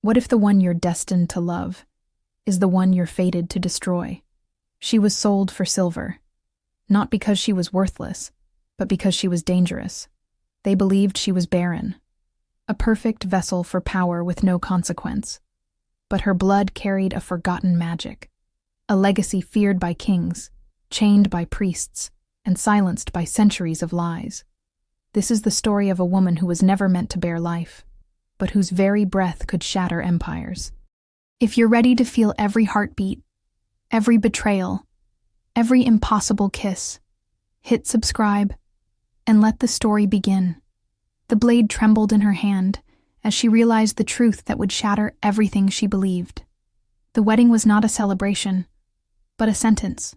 What if the one you're destined to love is the one you're fated to destroy? She was sold for silver, not because she was worthless, but because she was dangerous. They believed she was barren, a perfect vessel for power with no consequence. But her blood carried a forgotten magic, a legacy feared by kings, chained by priests, and silenced by centuries of lies. This is the story of a woman who was never meant to bear life, but whose very breath could shatter empires. If you're ready to feel every heartbeat, every betrayal, every impossible kiss, hit subscribe and let the story begin. The blade trembled in her hand as she realized the truth that would shatter everything she believed. The wedding was not a celebration, but a sentence.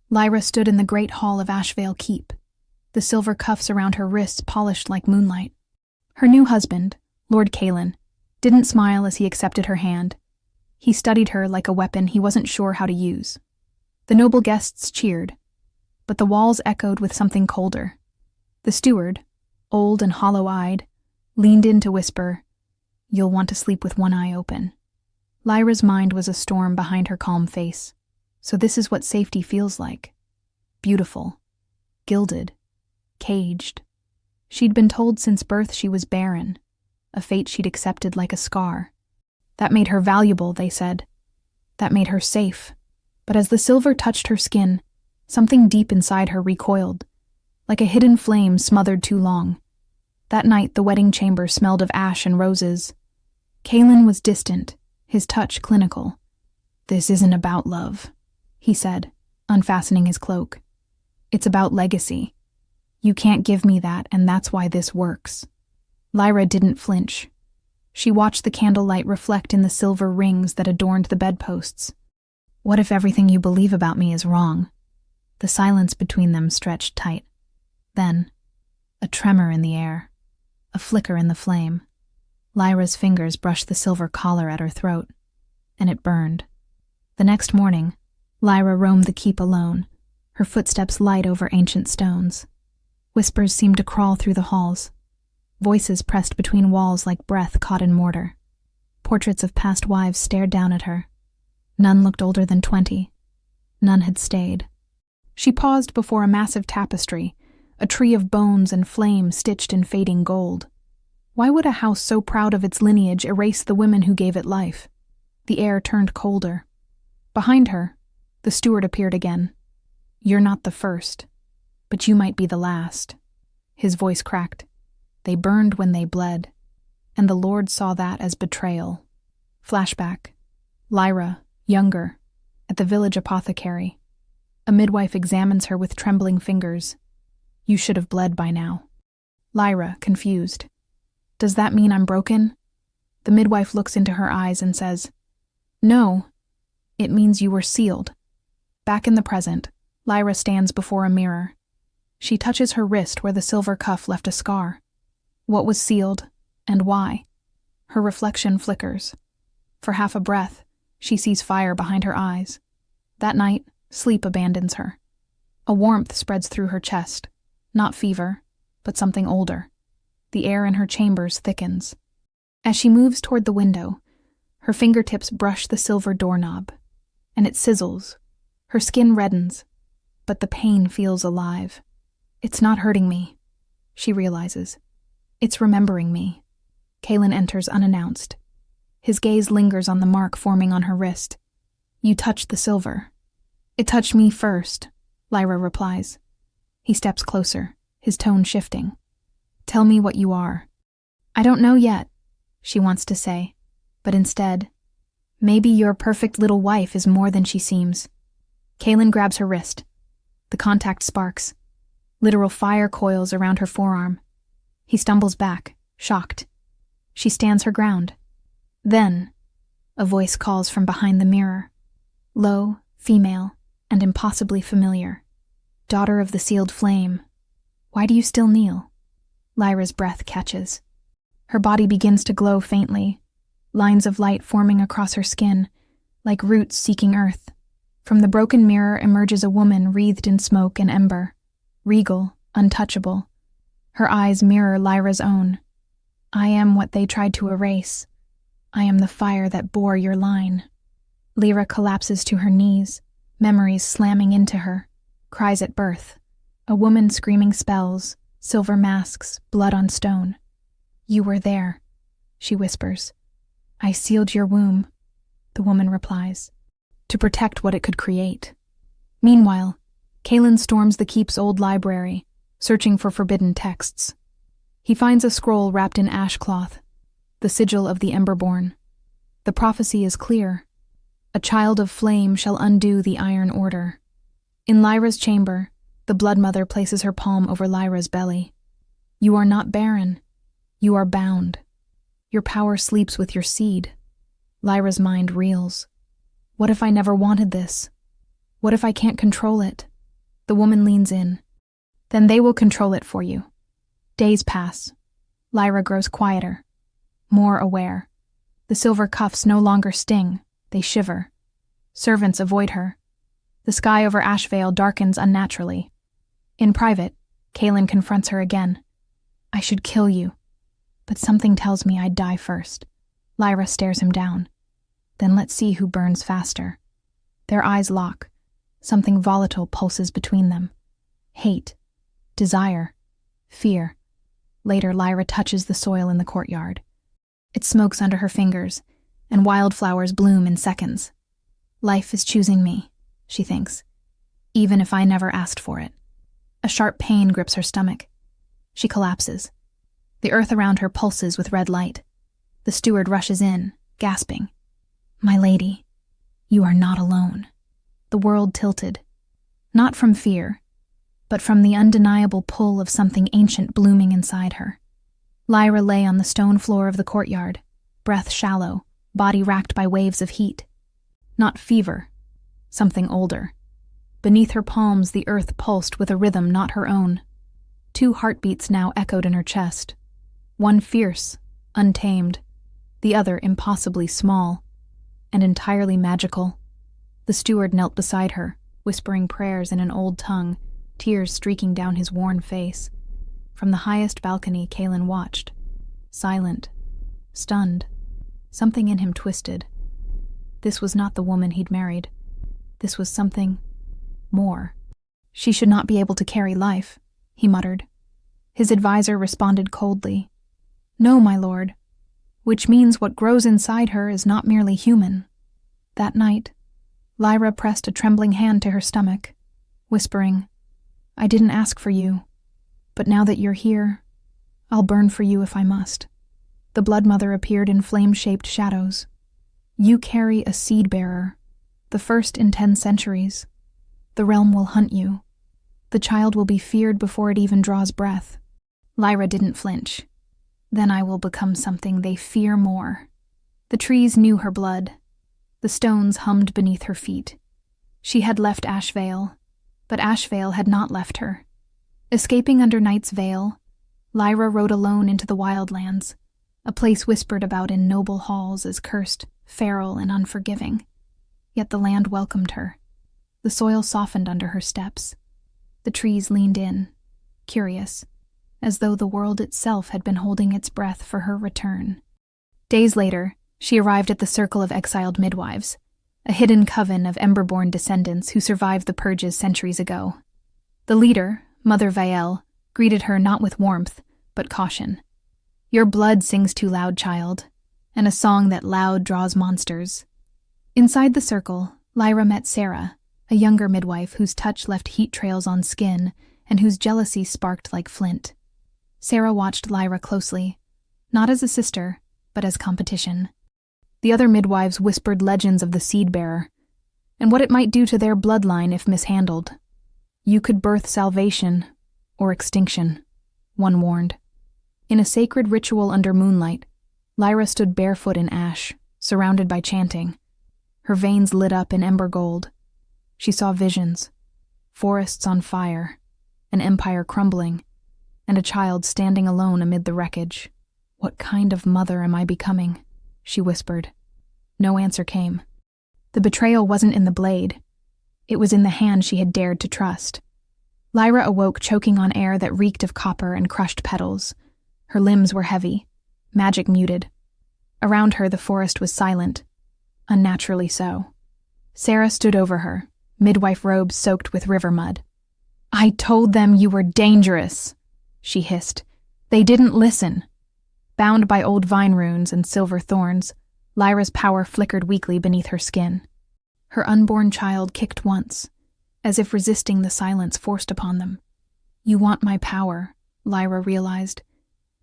Lyra stood in the great hall of Ashvale Keep, the silver cuffs around her wrists polished like moonlight. Her new husband, Lord Callan, didn't smile as he accepted her hand. He studied her like a weapon he wasn't sure how to use. The noble guests cheered, but the walls echoed with something colder. The steward, old and hollow-eyed, leaned in to whisper, "You'll want to sleep with one eye open." Lyra's mind was a storm behind her calm face. So this is what safety feels like. Beautiful, gilded, caged. She'd been told since birth she was barren, a fate she'd accepted like a scar. That made her valuable, they said. That made her safe. But as the silver touched her skin, something deep inside her recoiled, like a hidden flame smothered too long. That night the wedding chamber smelled of ash and roses. Callan was distant, his touch clinical. "This isn't about love," he said, unfastening his cloak. "It's about legacy. You can't give me that, and that's why this works." Lyra didn't flinch. She watched the candlelight reflect in the silver rings that adorned the bedposts. "What if everything you believe about me is wrong?" The silence between them stretched tight. Then, a tremor in the air, a flicker in the flame. Lyra's fingers brushed the silver collar at her throat, and it burned. The next morning, Lyra roamed the keep alone, her footsteps light over ancient stones. Whispers seemed to crawl through the halls. Voices pressed between walls like breath caught in mortar. Portraits of past wives stared down at her. None looked older than 20. None had stayed. She paused before a massive tapestry, a tree of bones and flame stitched in fading gold. Why would a house so proud of its lineage erase the women who gave it life? The air turned colder. Behind her, the steward appeared again. "You're not the first, but you might be the last." His voice cracked. "They burned when they bled, and the Lord saw that as betrayal." Flashback. Lyra, younger, at the village apothecary. A midwife examines her with trembling fingers. "You should have bled by now." Lyra, confused. "Does that mean I'm broken?" The midwife looks into her eyes and says, "No, it means you were sealed." Back in the present, Lyra stands before a mirror. She touches her wrist where the silver cuff left a scar. What was sealed, and why? Her reflection flickers. For half a breath, she sees fire behind her eyes. That night, sleep abandons her. A warmth spreads through her chest. Not fever, but something older. The air in her chambers thickens. As she moves toward the window, her fingertips brush the silver doorknob, and it sizzles. Her skin reddens, but the pain feels alive. "It's not hurting me," she realizes. "It's remembering me." Callan enters unannounced. His gaze lingers on the mark forming on her wrist. "You touched the silver." "It touched me first," Lyra replies. He steps closer, his tone shifting. "Tell me what you are." "I don't know yet," she wants to say, but instead, "Maybe your perfect little wife is more than she seems." Callan grabs her wrist. The contact sparks. Literal fire coils around her forearm. He stumbles back, shocked. She stands her ground. Then, a voice calls from behind the mirror. Low, female, and impossibly familiar. "Daughter of the sealed flame, why do you still kneel?" Lyra's breath catches. Her body begins to glow faintly, lines of light forming across her skin, like roots seeking earth. From the broken mirror emerges a woman wreathed in smoke and ember, regal, untouchable. Her eyes mirror Lyra's own. "I am what they tried to erase. I am the fire that bore your line. Lyra collapses to her knees, memories slamming into her, cries at birth. A woman screaming spells, silver masks, blood on stone. You were there, she whispers. I sealed your womb, the woman replies, to protect what it could create. Meanwhile, Kalen storms the keep's old library, searching for forbidden texts. He finds a scroll wrapped in ash cloth, the sigil of the Emberborn. The prophecy is clear. A child of flame shall undo the Iron Order. In Lyra's chamber, the Blood Mother places her palm over Lyra's belly. You are not barren. You are bound. Your power sleeps with your seed. Lyra's mind reels. What if I never wanted this? What if I can't control it? The woman leans in. Then they will control it for you. Days pass. Lyra grows quieter, more aware. The silver cuffs no longer sting, they shiver. Servants avoid her. The sky over Ashvale darkens unnaturally. In private, Kalen confronts her again. I should kill you, but something tells me I'd die first. Lyra stares him down. Then let's see who burns faster. Their eyes lock. Something volatile pulses between them. Hate, desire, fear. Later, Lyra touches the soil in the courtyard. It smokes under her fingers, and wildflowers bloom in seconds. Life is choosing me, she thinks, even if I never asked for it. A sharp pain grips her stomach. She collapses. The earth around her pulses with red light. The steward rushes in, gasping. My lady, you are not alone. The world tilted. Not from fear, but from the undeniable pull of something ancient blooming inside her. Lyra lay on the stone floor of the courtyard, breath shallow, body racked by waves of heat. Not fever, something older. Beneath her palms, the earth pulsed with a rhythm not her own. 2 heartbeats now echoed in her chest. One fierce, untamed, the other impossibly small, and entirely magical. The steward knelt beside her, whispering prayers in an old tongue, tears streaking down his worn face. From the highest balcony, Kalen watched, silent, stunned, something in him twisted. This was not the woman he'd married. This was something more. She should not be able to carry life, he muttered. His advisor responded coldly. No, my lord, which means what grows inside her is not merely human. That night, Lyra pressed a trembling hand to her stomach, whispering, I didn't ask for you, but now that you're here, I'll burn for you if I must. The Blood Mother appeared in flame-shaped shadows. You carry a seed-bearer, the first in 10 centuries. The realm will hunt you. The child will be feared before it even draws breath. Lyra didn't flinch. Then I will become something they fear more. The trees knew her blood. The stones hummed beneath her feet. She had left Ashvale, but Ashvale had not left her. Escaping under night's veil, Lyra rode alone into the wildlands, a place whispered about in noble halls as cursed, feral, and unforgiving. Yet the land welcomed her. The soil softened under her steps. The trees leaned in, curious, as though the world itself had been holding its breath for her return. Days later, she arrived at the Circle of Exiled Midwives, a hidden coven of Emberborn descendants who survived the purges centuries ago. The leader, Mother Vael, greeted her not with warmth, but caution. Your blood sings too loud, child, and a song that loud draws monsters. Inside the circle, Lyra met Sarah, a younger midwife whose touch left heat trails on skin and whose jealousy sparked like flint. Sarah watched Lyra closely, not as a sister, but as competition. The other midwives whispered legends of the seed-bearer, and what it might do to their bloodline if mishandled. You could birth salvation, or extinction, one warned. In a sacred ritual under moonlight, Lyra stood barefoot in ash, surrounded by chanting. Her veins lit up in ember gold. She saw visions, forests on fire, an empire crumbling, and a child standing alone amid the wreckage. What kind of mother am I becoming? She whispered. No answer came. The betrayal wasn't in the blade. It was in the hand she had dared to trust. Lyra awoke choking on air that reeked of copper and crushed petals. Her limbs were heavy, magic muted. Around her, the forest was silent, unnaturally so. Sarah stood over her, midwife robes soaked with river mud. "I told them you were dangerous," she hissed. "They didn't listen." Bound by old vine runes and silver thorns, Lyra's power flickered weakly beneath her skin. Her unborn child kicked once, as if resisting the silence forced upon them. "You want my power," Lyra realized,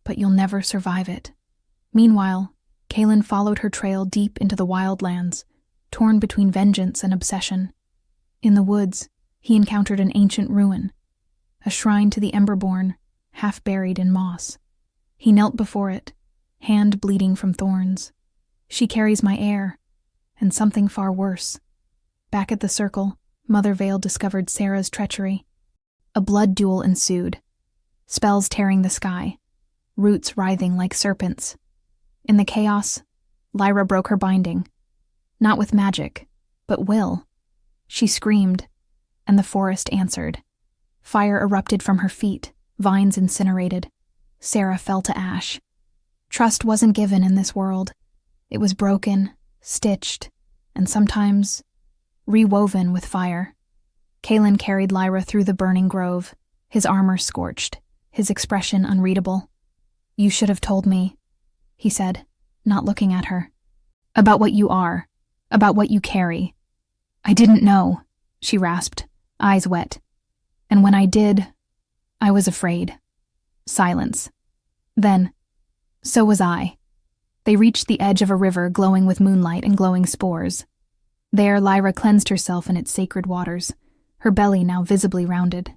"but you'll never survive it." Meanwhile, Kaelin followed her trail deep into the wildlands, torn between vengeance and obsession. In the woods, he encountered an ancient ruin, a shrine to the Emberborn, half buried in moss. He knelt before it, hand bleeding from thorns. "She carries my heir, and something far worse." Back at the circle, Mother Vale discovered Sarah's treachery. A blood duel ensued, spells tearing the sky, roots writhing like serpents. In the chaos, Lyra broke her binding, not with magic, but will. She screamed, and the forest answered. Fire erupted from her feet, vines incinerated. Sarah fell to ash. Trust wasn't given in this world. It was broken, stitched, and sometimes rewoven with fire. Kaelin carried Lyra through the burning grove, his armor scorched, his expression unreadable. "You should have told me," he said, not looking at her. "About what you are, about what you carry." "I didn't know," she rasped, eyes wet. "And when I did, I was afraid." Silence. Then, "So was I." They reached the edge of a river glowing with moonlight and glowing spores. There, Lyra cleansed herself in its sacred waters, her belly now visibly rounded.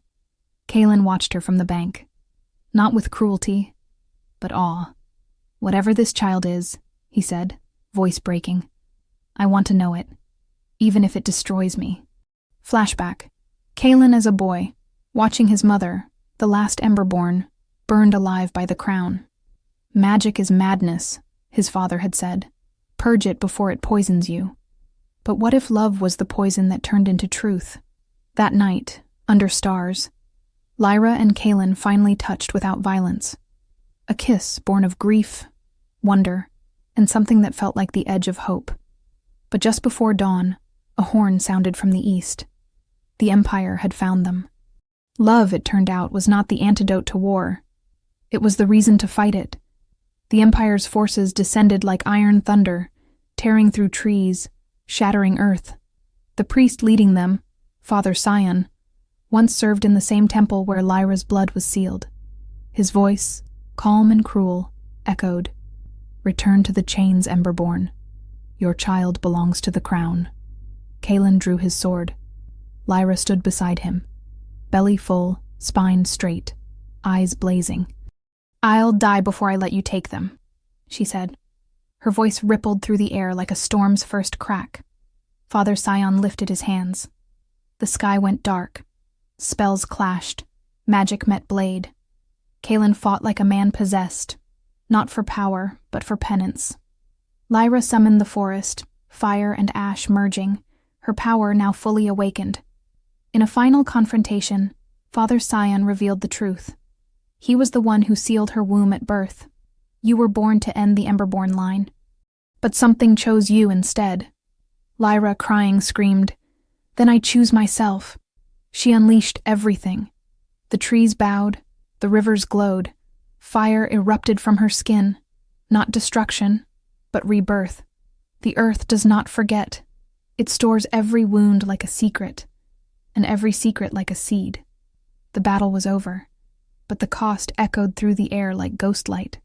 Kaelin watched her from the bank, not with cruelty, but awe. "Whatever this child is," he said, voice breaking, "I want to know it, even if it destroys me." Flashback. Kaelin as a boy, watching his mother, the last Emberborn, burned alive by the crown. "Magic is madness," his father had said. "Purge it before it poisons you." But what if love was the poison that turned into truth? That night, under stars, Lyra and Kaelin finally touched without violence. A kiss born of grief, wonder, and something that felt like the edge of hope. But just before dawn, a horn sounded from the east. The Empire had found them. Love, it turned out, was not the antidote to war. It was the reason to fight it. The Empire's forces descended like iron thunder, tearing through trees, shattering earth. The priest leading them, Father Sion, once served in the same temple where Lyra's blood was sealed. His voice, calm and cruel, echoed, "Return to the chains, Emberborn. Your child belongs to the crown." Kaelin drew his sword. Lyra stood beside him, belly full, spine straight, eyes blazing. "I'll die before I let you take them," she said. Her voice rippled through the air like a storm's first crack. Father Sion lifted his hands. The sky went dark. Spells clashed. Magic met blade. Kaelin fought like a man possessed, not for power, but for penance. Lyra summoned the forest, fire and ash merging, her power now fully awakened. In a final confrontation, Father Sion revealed the truth. He was the one who sealed her womb at birth. You were born to end the Emberborn line. But something chose you instead. Lyra, crying, screamed, "Then I choose myself." She unleashed everything. The trees bowed, the rivers glowed, fire erupted from her skin. Not destruction, but rebirth. The earth does not forget. It stores every wound like a secret, and every secret like a seed. The battle was over, but the cost echoed through the air like ghost light.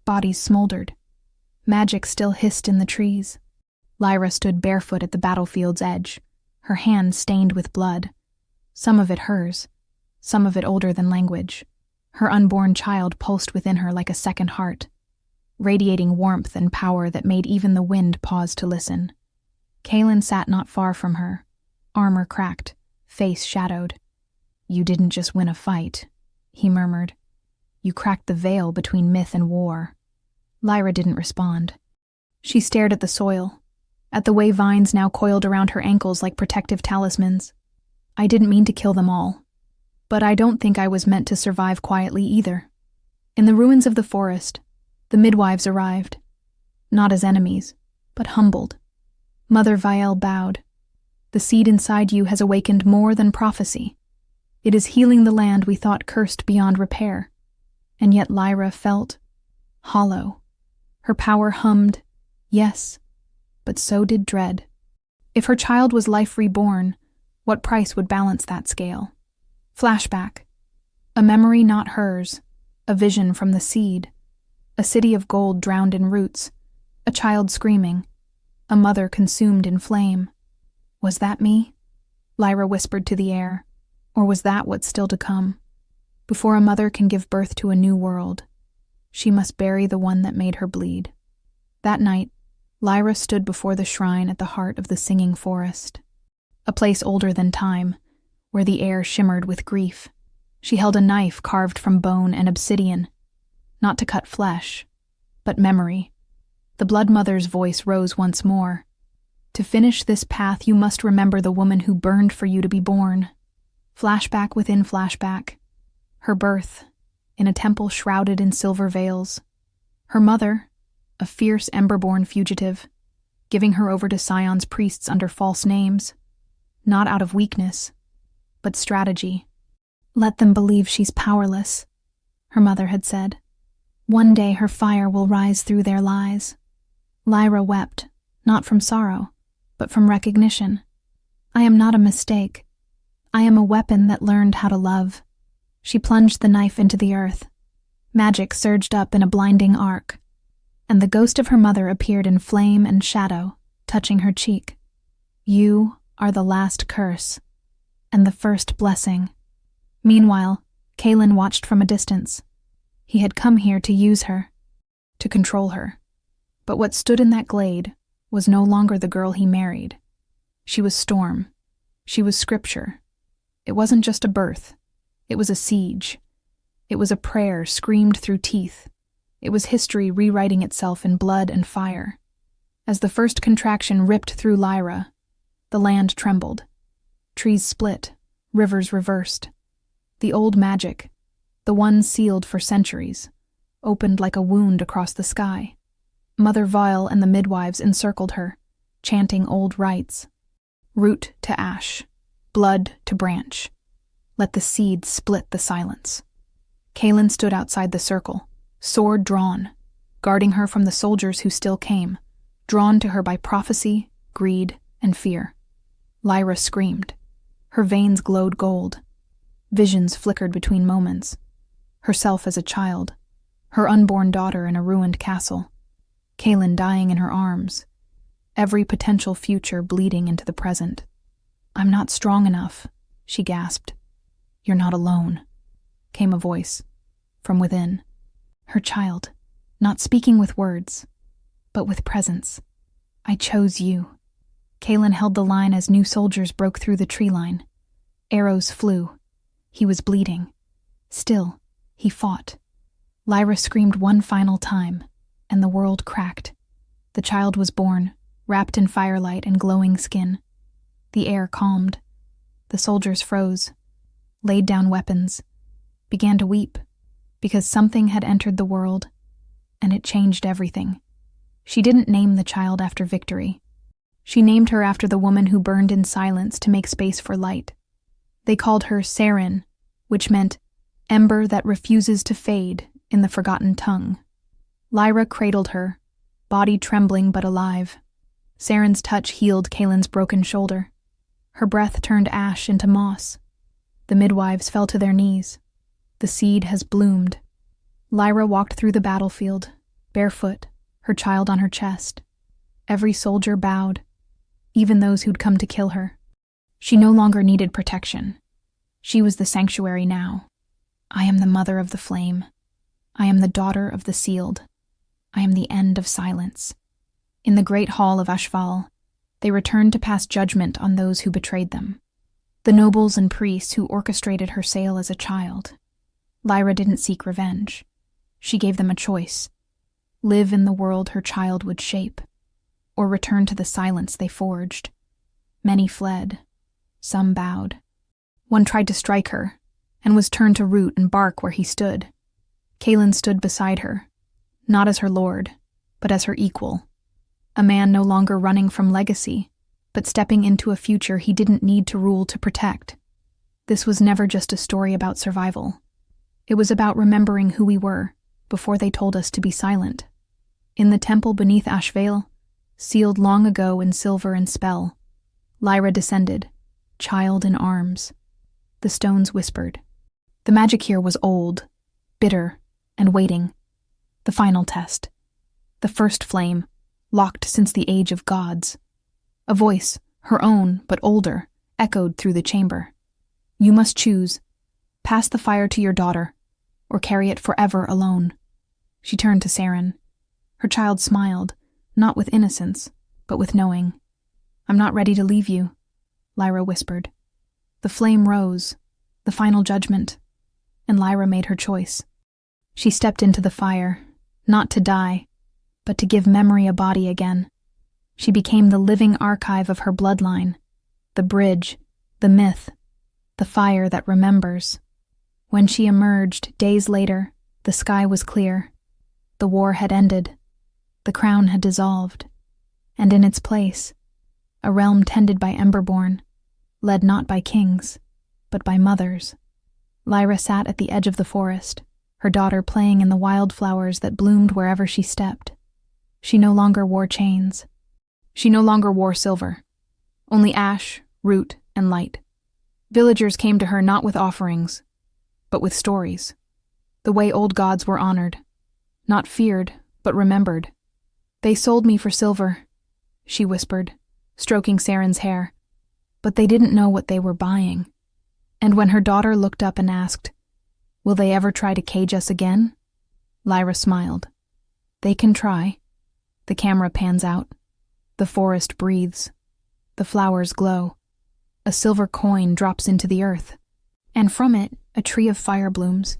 Bodies smoldered. Magic still hissed in the trees. Lyra stood barefoot at the battlefield's edge, her hand stained with blood. Some of it hers, some of it older than language. Her unborn child pulsed within her like a second heart, radiating warmth and power that made even the wind pause to listen. Kaelin sat not far from her, armor cracked, face shadowed. "You didn't just win a fight," he murmured. "You cracked the veil between myth and war." Lyra didn't respond. She stared at the soil, at the way vines now coiled around her ankles like protective talismans. "I didn't mean to kill them all, but I don't think I was meant to survive quietly either." In the ruins of the forest, the midwives arrived. not as enemies, but humbled. Mother Vielle bowed. The seed inside you has awakened more than prophecy. It is healing the land we thought cursed beyond repair. And yet Lyra felt hollow. Her power hummed, yes, but so did dread. If her child was life reborn, what price would balance that scale? Flashback. A memory not hers, a vision from the seed. A city of gold drowned in roots, a child screaming, a mother consumed in flame. Was that me? Lyra whispered to the air. Or was that what's still to come? Before a mother can give birth to a new world, she must bury the one that made her bleed. That night, Lyra stood before the shrine at the heart of the singing forest, a place older than time, where the air shimmered with grief. She held a knife carved from bone and obsidian, not to cut flesh, but memory. The Blood Mother's voice rose once more. To finish this path, you must remember the woman who burned for you to be born. Flashback within flashback. Her birth, in a temple shrouded in silver veils. Her mother, a fierce ember-born fugitive, giving her over to Sion's priests under false names, not out of weakness, but strategy. Let them believe she's powerless, her mother had said. One day her fire will rise through their lies. Lyra wept, not from sorrow, but from recognition. I am not a mistake. I am a weapon that learned how to love. She plunged the knife into the earth. Magic surged up in a blinding arc, and the ghost of her mother appeared in flame and shadow, touching her cheek. You are the last curse, and the first blessing. Meanwhile, Kaelin watched from a distance. He had come here to use her, to control her. But what stood in that glade was no longer the girl he married. She was storm. She was scripture. It wasn't just a birth. It was a siege. It was a prayer screamed through teeth. It was history rewriting itself in blood and fire. As the first contraction ripped through Lyra, the land trembled. Trees split, rivers reversed. The old magic, the one sealed for centuries, opened like a wound across the sky. Mother Vielle and the midwives encircled her, chanting old rites. Root to ash, blood to branch. Let the seed split the silence. Kaelin stood outside the circle, sword drawn, guarding her from the soldiers who still came, drawn to her by prophecy, greed, and fear. Lyra screamed. Her veins glowed gold. Visions flickered between moments. Herself as a child, her unborn daughter in a ruined castle, Kaelin dying in her arms, every potential future bleeding into the present. I'm not strong enough, she gasped. You're not alone, came a voice from within. Her child, not speaking with words, but with presence. I chose you. Kaelin held the line as new soldiers broke through the tree line. Arrows flew. He was bleeding. Still, he fought. Lyra screamed one final time, and the world cracked. The child was born, wrapped in firelight and glowing skin. The air calmed. The soldiers froze, laid down weapons, began to weep, because something had entered the world, and it changed everything. She didn't name the child after victory. She named her after the woman who burned in silence to make space for light. They called her Sarin, which meant ember that refuses to fade in the forgotten tongue. Lyra cradled her, body trembling but alive. Sarin's touch healed Kaelin's broken shoulder. Her breath turned ash into moss. The midwives fell to their knees. The seed has bloomed. Lyra walked through the battlefield, barefoot, her child on her chest. Every soldier bowed, even those who'd come to kill her. She no longer needed protection. She was the sanctuary now. I am the mother of the flame. I am the daughter of the sealed. I am the end of silence. In the great hall of Ashval, they returned to pass judgment on those who betrayed them. The nobles and priests who orchestrated her sale as a child. Lyra didn't seek revenge. She gave them a choice. Live in the world her child would shape, or return to the silence they forged. Many fled. Some bowed. One tried to strike her, and was turned to root and bark where he stood. Kaelin stood beside her, not as her lord, but as her equal. A man no longer running from legacy, but stepping into a future he didn't need to rule to protect. This was never just a story about survival. It was about remembering who we were before they told us to be silent. In the temple beneath Ashvale, sealed long ago in silver and spell, Lyra descended, child in arms. The stones whispered. The magic here was old, bitter, and waiting. The final test. The first flame, locked since the age of gods. A voice, her own but older, echoed through the chamber. You must choose. Pass the fire to your daughter, or carry it forever alone. She turned to Saren. Her child smiled, not with innocence, but with knowing. I'm not ready to leave you, Lyra whispered. The flame rose, the final judgment, and Lyra made her choice. She stepped into the fire, not to die, but to give memory a body again. She became the living archive of her bloodline, the bridge, the myth, the fire that remembers. When she emerged, days later, the sky was clear. The war had ended. The crown had dissolved. And in its place, a realm tended by Emberborn, led not by kings, but by mothers. Lyra sat at the edge of the forest, her daughter playing in the wildflowers that bloomed wherever she stepped. She no longer wore chains. She no longer wore silver. Only ash, root, and light. Villagers came to her not with offerings, but with stories. The way old gods were honored. Not feared, but remembered. They sold me for silver, she whispered, stroking Saren's hair. But they didn't know what they were buying. And when her daughter looked up and asked, will they ever try to cage us again? Lyra smiled. They can try. The camera pans out. The forest breathes. The flowers glow. A silver coin drops into the earth, and from it, a tree of fire blooms.